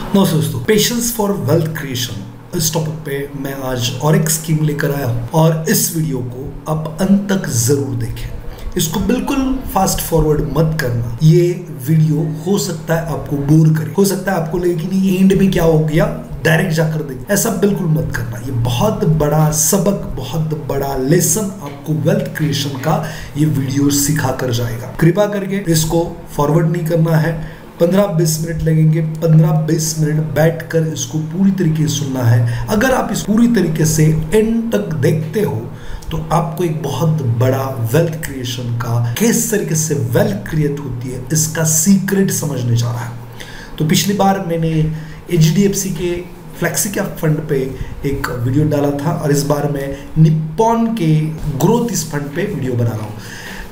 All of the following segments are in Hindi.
नमस्ते दोस्तों, पेशेंस फॉर वेल्थ क्रिएशन इस टॉपिक पे मैं आज और एक स्कीम लेकर आया हूँ और इस वीडियो को आप अंत तक जरूर देखें। इसको बिल्कुल फास्ट फॉरवर्ड मत करना। ये वीडियो हो सकता है आपको बोर करे, हो सकता है आपको लगे कि नहीं एंड में क्या हो गया, डायरेक्ट जाकर देख। ऐसा बिल्कुल मत करना। ये बहुत बड़ा सबक, बहुत बड़ा लेसन आपको वेल्थ क्रिएशन का ये वीडियो सिखा कर जाएगा। कृपा करके इसको फॉरवर्ड नहीं करना है। 15-20 मिनट लगेंगे। 15-20 मिनट बैठकर इसको पूरी तरीके से सुनना है। अगर आप इस पूरी तरीके से एंड तक देखते हो तो आपको एक बहुत बड़ा वेल्थ क्रिएशन का, किस तरीके से वेल्थ क्रिएट होती है, इसका सीक्रेट समझने जा रहा है। तो पिछली बार मैंने HDFC के फ्लेक्सी कैप फंड पे एक वीडियो डाला था और इस बार मैं निप्पॉन के ग्रोथ इस फंड पे वीडियो बना रहा हूँ।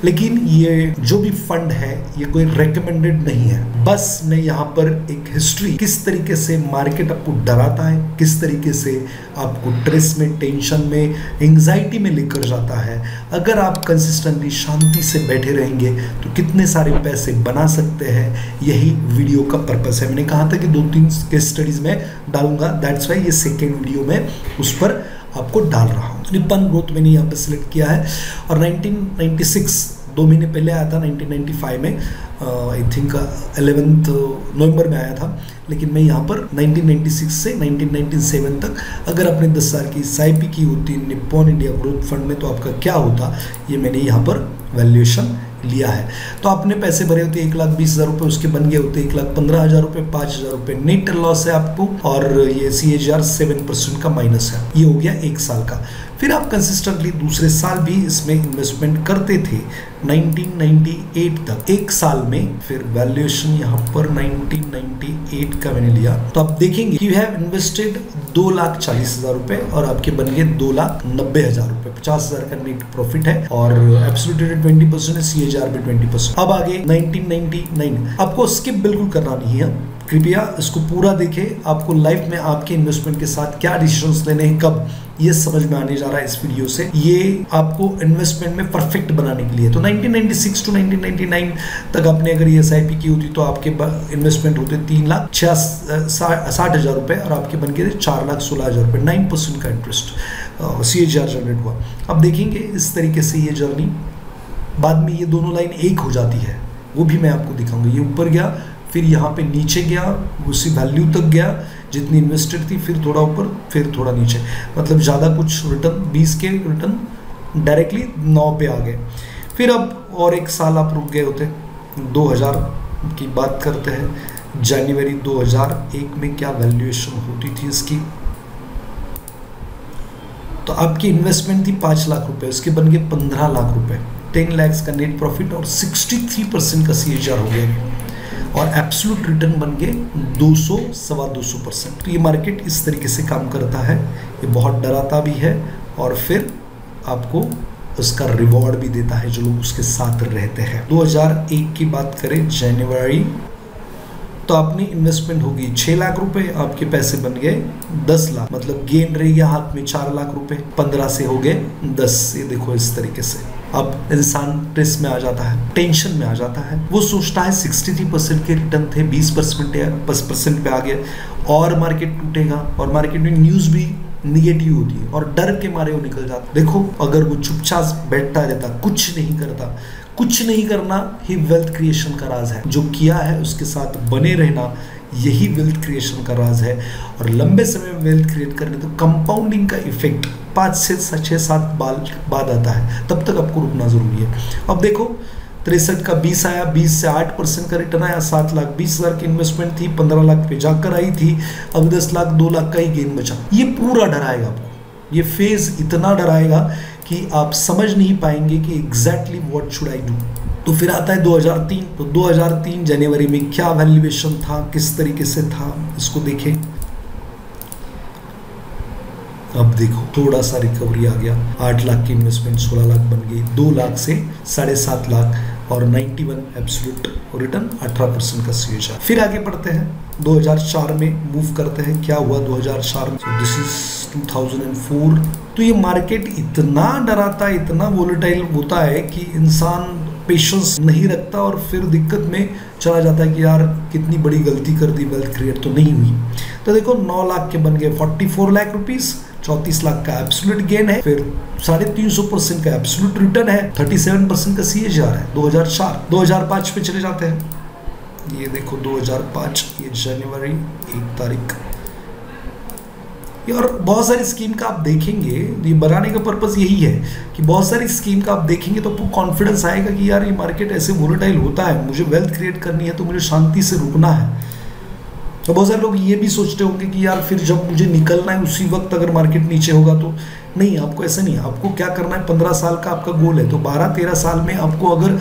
लेकिन ये जो भी फंड है ये कोई रेकमेंडेड नहीं है। बस मैं यहाँ पर एक हिस्ट्री, किस तरीके से मार्केट आपको डराता है, किस तरीके से आपको स्ट्रेस में, टेंशन में, एंजाइटी में लेकर जाता है। अगर आप कंसिस्टेंटली शांति से बैठे रहेंगे तो कितने सारे पैसे बना सकते हैं, यही वीडियो का पर्पस है। मैंने कहा था कि 2-3 केस स्टडीज में डालूंगा, दैट्स वाई ये सेकेंड वीडियो में उस पर आपको डाल रहा हूँ। निप्पॉन ग्रोथ मैंने यहाँ पे सिलेक्ट किया है और 1996 2 महीने पहले आया था। 1995 में आई थिंक 11 नवंबर में आया था। लेकिन मैं यहाँ पर 1996 से 1997 तक अगर आपने 10 साल की SIP की होती निप्पॉन इंडिया ग्रोथ फंड में तो आपका क्या होता, ये मैंने यहाँ पर वैल्यूएशन लिया है। तो आपने पैसे भरे होते 1,20,000 रुपये, उसके बन गए होते 1,15,000 रुपये, 5,000 रुपये नेट लॉस है आपको और ये CAGR 7% का माइनस है। ये हो गया 1 साल का। फिर आप कंसिस्टेंटली दूसरे साल भी इसमें इन्वेस्टमेंट करते थे 1998 तक, 1 साल में। फिर वैल्यूएशन यहाँ पर 1998 का मैंने लिया तो आप देखेंगे यू हैव इन्वेस्टेड 2,40,000 रुपए और आपके बन गए 2,90,000 रुपए। 50,000 का नेट प्रॉफिट है और एब्सोल्यूट रिटर्न 20% है, CAGR भी 20%। अब आगे 1999, आपको स्किप बिल्कुल करना नहीं है। कृपया इसको पूरा देखें। आपको लाइफ में आपके इन्वेस्टमेंट के साथ क्या डिसीजंस लेने हैं, कब, ये समझ में आने जा रहा है इस वीडियो से। ये आपको इन्वेस्टमेंट में परफेक्ट बनाने के लिए। तो 1996 टू 1999 तक आपने अगर ये SIP की होती तो आपके इन्वेस्टमेंट होते 3,60,000 रुपए और आपके बन गए 4,16,000 रुपए। 9% का इंटरेस्ट CAGR जनरेट हुआ। अब देखेंगे इस तरीके से ये जर्नी, बाद में ये दोनों लाइन एक हो जाती है, वो भी मैं आपको दिखाऊंगा। ये ऊपर गया, फिर यहाँ पे नीचे गया, उसी वैल्यू तक गया जितनी इन्वेस्टेड थी, फिर थोड़ा ऊपर, फिर थोड़ा नीचे। मतलब ज़्यादा कुछ रिटर्न 20 के रिटर्न डायरेक्टली 9 पे आ गए। फिर अब और 1 साल आप रुक गए होते। 2000 की बात करते हैं, जनवरी 2001 में क्या वैल्यूएशन होती थी इसकी, तो आपकी इन्वेस्टमेंट थी 5 लाख रुपए, उसके बन गए 15 लाख रुपए। 10 लाख का नेट प्रॉफिट और 63% का CAGR हो गया और एब्सोल्यूट रिटर्न बन गए 200-225%। तो ये मार्केट इस तरीके से काम करता है। ये बहुत डराता भी है और फिर आपको उसका रिवॉर्ड भी देता है जो लोग उसके साथ रहते हैं। 2001 की बात करें जनवरी, तो आपने इन्वेस्टमेंट होगी 6 लाख रुपए, आपके पैसे बन गए 10 लाख। मतलब गेन रह गया हाथ में 4 लाख रुपए, 15 से हो गए 10। ये देखो इस तरीके से अब इंसान स्ट्रेस में आ जाता है, टेंशन में आ जाता है। वो सोचता है 63% के रिटर्न थे, 20% पे आ गए और मार्केट टूटेगा। और मार्केट में न्यूज़ भी निगेटिव होती है और डर के मारे वो निकल जाता। देखो अगर वो चुपचाप बैठता रहता, कुछ नहीं करता, कुछ नहीं करना ही वेल्थ क्रिएशन का राज है। जो किया है उसके साथ बने रहना, यही वेल्थ क्रिएशन का राज है। और लंबे समय में वेल्थ क्रिएट करने तो कंपाउंडिंग का इफेक्ट 5 से 6-7 बाद आता है, तब तक आपको रुकना जरूरी है। अब देखो 63 का 20 आया, 20 से 8% का रिटर्न आया, 7 लाख 20,000 की इन्वेस्टमेंट थी, 15 लाख पे जाकर आई थी। अब 10 लाख 2 लाख का ही गेन बचा। ये पूरा डराएगा आपको, ये फेज इतना डराएगा कि आप समझ नहीं पाएंगे कि exactly what should I do. तो फिर आता है 2003। तो 2003 जनवरी में क्या वैल्यूएशन था, किस तरीके से था, इसको देखें। अब देखो थोड़ा सा रिकवरी आ गया। 8 लाख की इन्वेस्टमेंट 16 लाख बन गई, 2 लाख से 7.5 लाख और 91 एब्सोल्यूट रिटर्न, 18% का CAGR। फिर आगे बढ़ते हैं, 2004 में मूव करते हैं। क्या हुआ 2004 में? This is 2004। तो ये मार्केट इतना डराता है, इतना वोलेटाइल होता है कि इंसान पेशेंस नहीं रखता और फिर दिक्कत में चला जाता है कि यार कितनी बड़ी गलती कर दी, वेल्थ क्रिएट तो नहीं हुई। तो देखो 9 लाख के बन गए 44 लाख रुपीस, 34 लाख का एब्सोल्यूट गेन है, फिर 350% का एब्सोल्यूट रिटर्न है, 37% का CAGR है। 2005 पे चले जाते हैं। ये देखो 2005, ये जनवरी 1 तारीख। और बहुत सारी स्कीम का आप देखेंगे, ये बनाने का पर्पस यही है कि बहुत सारी स्कीम का आप देखेंगे तो आपको कॉन्फिडेंस आएगा कि यार ये मार्केट ऐसे वोलेटाइल होता है, मुझे वेल्थ क्रिएट करनी है तो मुझे शांति से रुकना है। तो बहुत सारे लोग ये भी सोचते होंगे कि यार फिर जब मुझे निकलना है उसी वक्त अगर मार्केट नीचे होगा तो नहीं, आपको ऐसा नहीं है। आपको क्या करना है, 15 साल का आपका गोल है, तो 12-13 साल में आपको अगर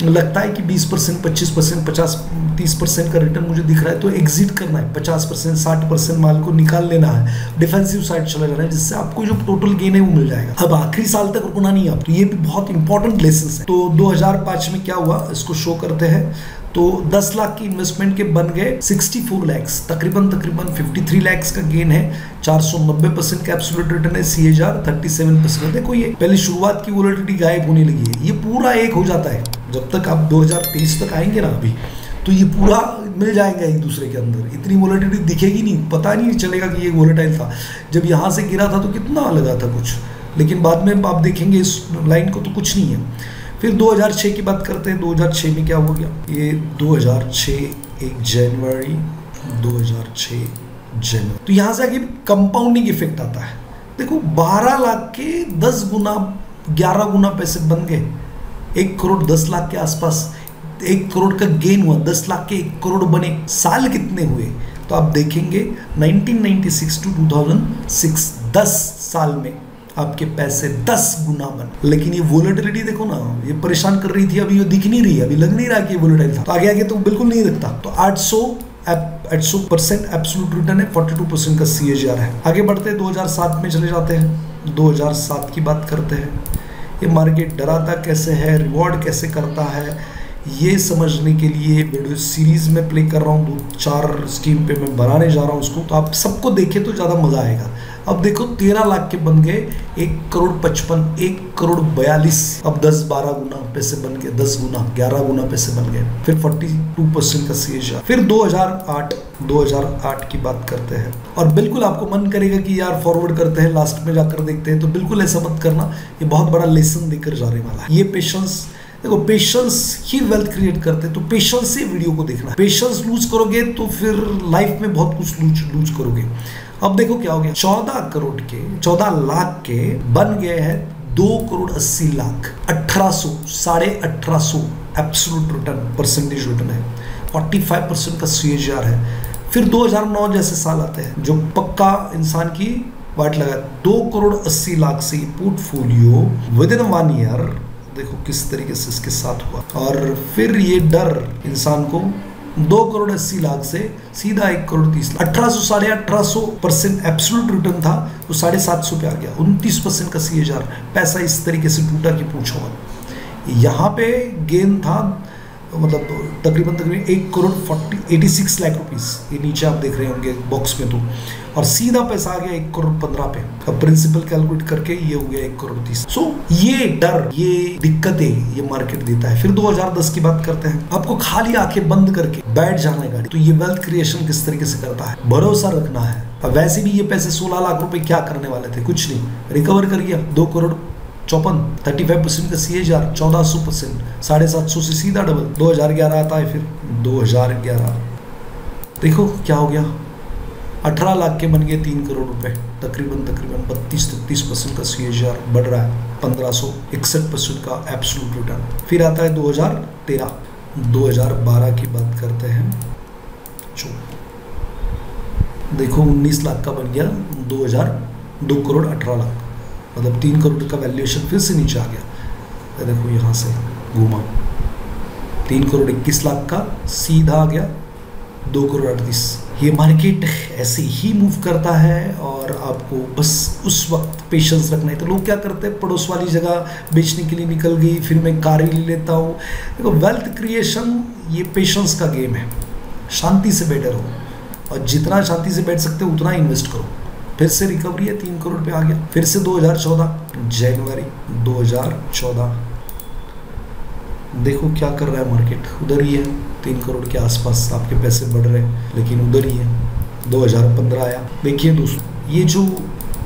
लगता है कि 20%, 25%, 50-30% का रिटर्न मुझे दिख रहा है तो एग्जिट करना है। 50%, 60% माल को निकाल लेना है, डिफेंसिव साइड चला जाना है, जिससे आपको जो टोटल गेन है वो मिल जाएगा। अब आखिरी साल तक रुकना नहीं है आप, तो ये भी बहुत इंपॉर्टेंट लेसन है। तो 2005 में क्या हुआ इसको शो करते हैं। तो 10 लाख की इन्वेस्टमेंट के बन गए 64 लैक्स, तकरीबन 53 लैक्स का गेन है, 490% का एब्सोल्यूट रिटर्न है, CAGR 37%। देखो ये पहले शुरुआत की वोलेटिलिटी गायब होने लगी है, ये पूरा एक हो जाता है। जब तक आप 2023 तक आएंगे ना अभी, तो ये पूरा मिल जाएगा एक दूसरे के अंदर, इतनी वोलेटिलिटी दिखेगी नहीं, पता नहीं चलेगा कि ये वोलेटाइल था। जब यहाँ से गिरा था तो कितना लगा था कुछ, लेकिन बाद में आप देखेंगे इस लाइन को तो कुछ नहीं है। फिर 2006 की बात करते हैं। 2006 में क्या हो गया, ये 2006 1 जनवरी 2006 जनवरी, तो यहाँ से आगे कंपाउंडिंग इफेक्ट आता है। देखो 12 लाख के 10 गुना 11 गुना पैसे बन गए, 1 करोड़ 10 लाख के आसपास 1 करोड़ का गेन हुआ, 10 लाख के 1 करोड़ बने। साल कितने हुए तो आप देखेंगे 1996 to 2006, 10 साल में आपके पैसे 10 गुना बने। लेकिन ये वोलेटिलिटी देखो ना, ये परेशान कर रही थी, अभी ये दिख नहीं रही है, अभी लग नहीं रहा कि ये वोलेटाइल था। तो आगे तो बिल्कुल नहीं दिखता। तो 800% एब्सोल्यूट रिटर्न है, 42% का CAGR है। आगे बढ़ते हैं 2007 में चले जाते हैं। 2007 की बात करते हैं। ये मार्केट डराता कैसे है, रिवॉर्ड कैसे करता है, ये समझने के लिए वीडियो सीरीज में प्ले कर रहा हूँ। 2-4 स्कीम पे मैं बनाने जा रहा हूँ उसको, तो आप सबको देखें तो ज़्यादा मज़ा आएगा। अब देखो 13 लाख के बन गए 1 करोड़ 55, 1 करोड़ 42। अब 10-12 गुना पैसे बन गए, 10 गुना 11 गुना पैसे बन गए। फिर 42% का CAGR। फिर 2008 की बात करते हैं। और बिल्कुल आपको मन करेगा कि यार फॉरवर्ड करते हैं, लास्ट में जाकर देखते हैं, तो बिल्कुल ऐसा मत करना, ये बहुत बड़ा लेसन देकर जाने वाला है। ये पेशेंस, देखो पेशेंस ही वेल्थ क्रिएट करते हैं, तो पेशेंस से वीडियो को देखना। पेशेंस लूज करोगे तो फिर लाइफ में बहुत कुछ लूज करोगे। अब देखो क्या हो गया, 14 लाख के बन गए हैं 2 crore 80 lakh, 1800 absolute return, percentage return है, 45% का CAGR है। फिर 2009 जैसे साल आते हैं जो पक्का इंसान की वाट लगा, 2 करोड़ 80 लाख से पोर्टफोलियो विद इन 1 ईयर देखो किस तरीके से इसके साथ हुआ। और फिर ये डर इंसान को 2 करोड़ 80 लाख से सीधा 1 करोड़ 30 लाख, 1800% एब्सोल्यूट रिटर्न था, तो 750 पे आ गया, 29% का CAGR। पैसा इस तरीके से टूटा कि पूछो मत। यहाँ पे गेन था मतलब तकरीबन 1 करोड़ 86 लाख रुपीस, ये नीचे आप देख रहे होंगे बॉक्स में, तो और सीधा पैसा आ गया 1 करोड़ 15 पे। अब प्रिंसिपल कैलकुलेट करके ये हो गया 1 करोड़ 30। सो ये डर, ये दिक्कतें ये मार्केट देता है। फिर 2010 की बात करते हैं। आपको खाली आंखें बंद करके बैठ जाना है गाड़ी, तो ये वेल्थ क्रिएशन किस तरीके से करता है, भरोसा रखना है। अब वैसे भी ये पैसे 16 लाख रुपए क्या करने वाले थे, कुछ नहीं, रिकवर कर गया 2 करोड़ 54, 35% का CAGR, 1400%, 750 से सीधा डबल। 2011 आता है। फिर 2011 देखो क्या हो गया, 18 लाख के बन गए 3 करोड़ रुपए, तकरीबन 32-33% का CAGR बढ़ रहा है, 1561% का एब्सोल्यूट रिटर्न। फिर आता है 2013। 2012 की बात करते हैं। देखो 19 लाख का बन गया 2 करोड़ 18 लाख, मतलब 3 करोड़ का वैल्यूएशन फिर से नीचे आ गया। देखो यहाँ से घूमा, 3 करोड़ 21 लाख का सीधा आ गया 2 करोड़ 38। ये मार्केट ऐसे ही मूव करता है और आपको बस उस वक्त पेशेंस रखना है। तो लोग क्या करते हैं, पड़ोस वाली जगह बेचने के लिए निकल गई, फिर मैं कार ही ले लेता हूँ। देखो वेल्थ क्रिएशन ये पेशेंस का गेम है। शांति से बैठे रहो, और जितना शांति से बैठ सकते हो उतना इन्वेस्ट करो। फिर से रिकवरी है, 3 करोड़ पे आ गया। फिर से 2014 जनवरी 2014 देखो क्या कर रहा है मार्केट, उधर ही है, 3 करोड़ के आसपास आपके पैसे बढ़ रहे हैं, लेकिन उधर ही है। 2015 आया। देखिए दोस्तों, ये जो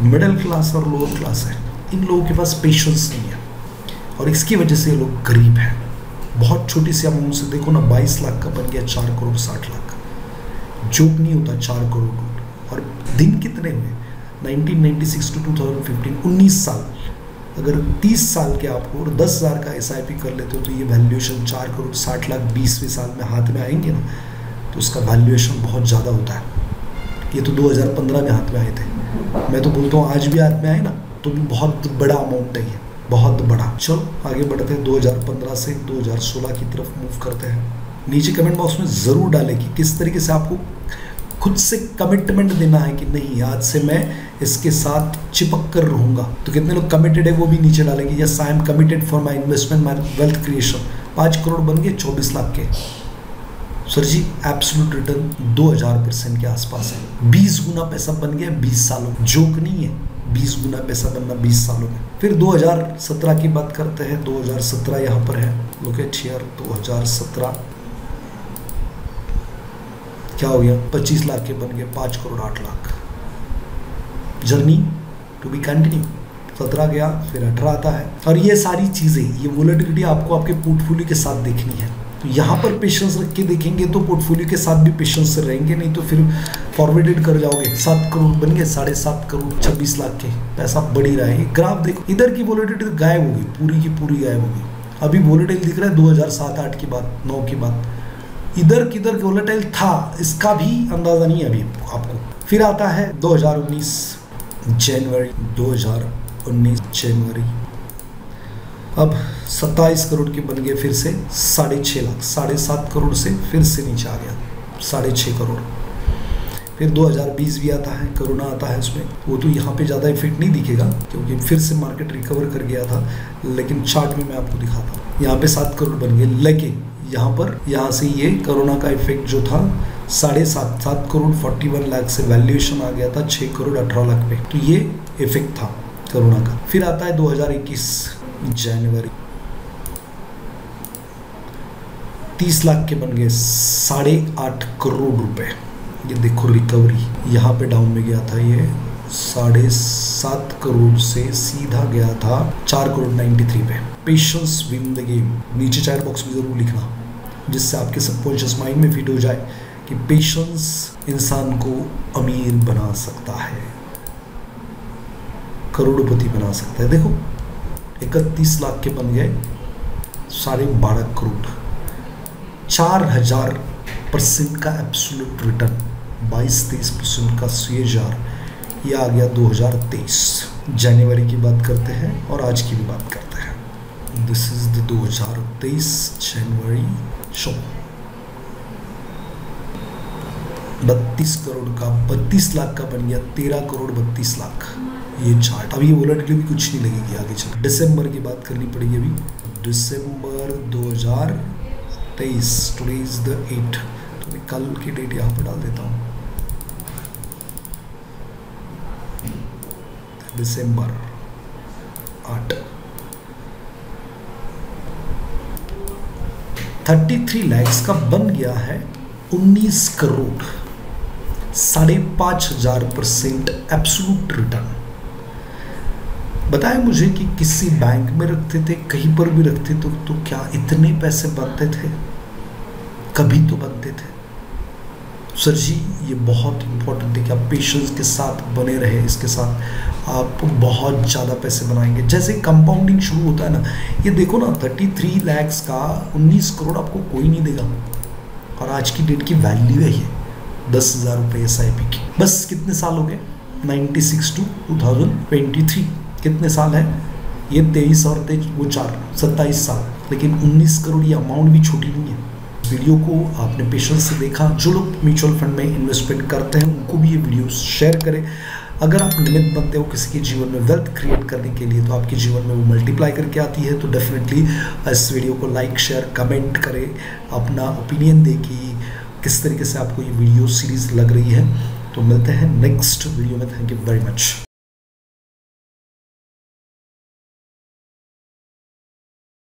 मिडिल क्लास और लोअर क्लास है, इन लोगों के पास पेशेंस नहीं है और इसकी वजह से ये लोग गरीब हैं। बहुत छोटी सी अमाउंट से देखो ना, 22 लाख का बन गया 4 करोड़ 60 लाख। जोक नहीं होता 4 करोड़। और दिन कितने हुए, 1996 टू 2015, 19 साल। अगर 30 साल के आपको और 10,000 का SIP कर लेते हो तो ये वैल्यूएशन 4 करोड़ 60 लाख 20वें साल में हाथ में आएंगे ना, तो उसका वैल्यूएशन बहुत ज़्यादा होता है। ये तो 2015 में हाथ में आए थे, मैं तो बोलता हूँ आज भी हाथ में आए ना तो भी बहुत बड़ा अमाउंट है ये, बहुत बड़ा। चलो आगे बढ़ते हैं, 2015 से 2016 की तरफ मूव करते हैं। नीचे कमेंट बॉक्स में ज़रूर डालें कि किस तरीके से आपको खुद से कमिटमेंट देना है कि नहीं आज से मैं इसके साथ चिपक कर रहूँगा। तो कितने लोग कमिटेड है वो भी नीचे डालेंगे। Yes I am committed for my investment, my wealth creation. 5 crore बन गए 24 लाख के। सर जी एब्सोल्यूट रिटर्न 2000% के आसपास है। 20 गुना पैसा बन गया 20 सालों में, जोक नहीं है। 20 गुना पैसा बनना 20 सालों में। फिर 2017 की बात करते हैं। 2017 यहाँ पर है, लुक एट हियर। 2017 क्या हो गया, 25 लाख के बन गए 5 crore 8 lakh. Journey to be continue. 17 गया, फिर 18 आता है। और ये सारी चीज़ें, ये वोलेटिलिटी आपको आपके पोर्टफोलियो के साथ देखनी है। तो यहाँ पर पेशेंस रख के देखेंगे तो पोर्टफोलियो के साथ भी पेशेंस से रहेंगे, नहीं तो फिर फॉरवर्डेड कर जाओगे। 7 करोड़ बन गए, 7.5 करोड़ 26 लाख के, पैसा बढ़ ही रहा है। ग्राफ देखो, इधर की वोलेटिलिटी तो गायब होगी, पूरी की पूरी गायब होगी। अभी वोलेटाइल दिख रहा है 2007-8 की बात, 9 की बात। इधर किधर वोलेटाइल था इसका भी अंदाजा नहीं है अभी आपको। फिर आता है 2019 जनवरी, 2019 जनवरी। अब 27 करोड़ के बन गए, फिर से 6.5 लाख। 7.5 करोड़ से फिर से नीचे आ गया 6.5 करोड़। फिर 2020 भी आता है, कोरोना आता है उसमें। वो तो यहाँ पे ज़्यादा इफेक्ट नहीं दिखेगा क्योंकि फिर से मार्केट रिकवर कर गया था, लेकिन चार्ट में मैं आपको दिखाता हूँ। यहाँ पे 7 करोड़ बन गए, लेकिन यहाँ पर यहाँ से ये कोरोना का इफेक्ट जो था 7.5 करोड़ 41 लाख से वैल्यूएशन आ गया था 6 करोड़ 18 लाख पे। तो ये इफेक्ट था कोरोना का। फिर आता है 2021 जनवरी, 30 लाख के बन गए 8.5 करोड़ रुपए। ये देखो रिकवरी, यहाँ पे डाउन में गया था ये 7.5 करोड़ से सीधा गया था 4 करोड़ 93 पे। Patience win the game. नीचे चैट बॉक्स में जरूर लिखना, जिससे आपके सबकॉन्शियस माइंड में फिट हो जाए कि पेशेंस इंसान को अमीर बना सकता है, करोड़पति बना सकता है। देखो 31 लाख के बन गए 12.5 करोड़। 4000% का एब्सोल्यूट रिटर्न, 22-23% का CAGR। ये आ गया 2023 जनवरी की बात करते हैं और आज की भी बात करते हैं। This is the 2023 January show. 32 crore का, 32 लाख का बन गया 13 करोड़ 32 लाख। ये चार्ट अभी वोलेटिलिटी भी कुछ नहीं लगेगी आगे चल। दिसंबर की बात करनी पड़ेगी अभी। दिसंबर 2023, टुडे इज द 8, तो मैं कल की डेट यहाँ पर डाल देता हूँ। दिसंबर 8, 33 लाख का बन गया है 19 करोड़। 5,500% absolute return. बताएं मुझे कि किसी बैंक में रखते थे, कहीं पर भी रखते तो क्या इतने पैसे बनते थे? कभी तो बनते थे। सर जी ये बहुत इंपॉर्टेंट है कि आप पेशेंस के साथ बने रहे, इसके साथ आप बहुत ज़्यादा पैसे बनाएंगे। जैसे कंपाउंडिंग शुरू होता है ना, ये देखो ना 33 लाख का 19 करोड़ आपको कोई नहीं देगा, और आज की डेट की वैल्यू है ये 10,000 रुपये SIP की। बस कितने साल हो गए, 96 टू 2023 कितने साल है ये, 23 और 4 27 साल। लेकिन 19 करोड़ ये अमाउंट भी छोटी नहीं है। वीडियो को आपने पेशेंस से देखा। जो लोग म्यूचुअल फंड में इन्वेस्टमेंट करते हैं उनको भी ये वीडियो शेयर करें। अगर आप निमित्त बनते हो किसी के जीवन में वेल्थ क्रिएट करने के लिए, तो आपके जीवन में वो मल्टीप्लाई करके आती है। तो डेफिनेटली इस वीडियो को लाइक शेयर कमेंट करें, अपना ओपिनियन दें कि किस तरीके से आपको ये वीडियो सीरीज लग रही है। तो मिलते हैं नेक्स्ट वीडियो में। Thank you very much.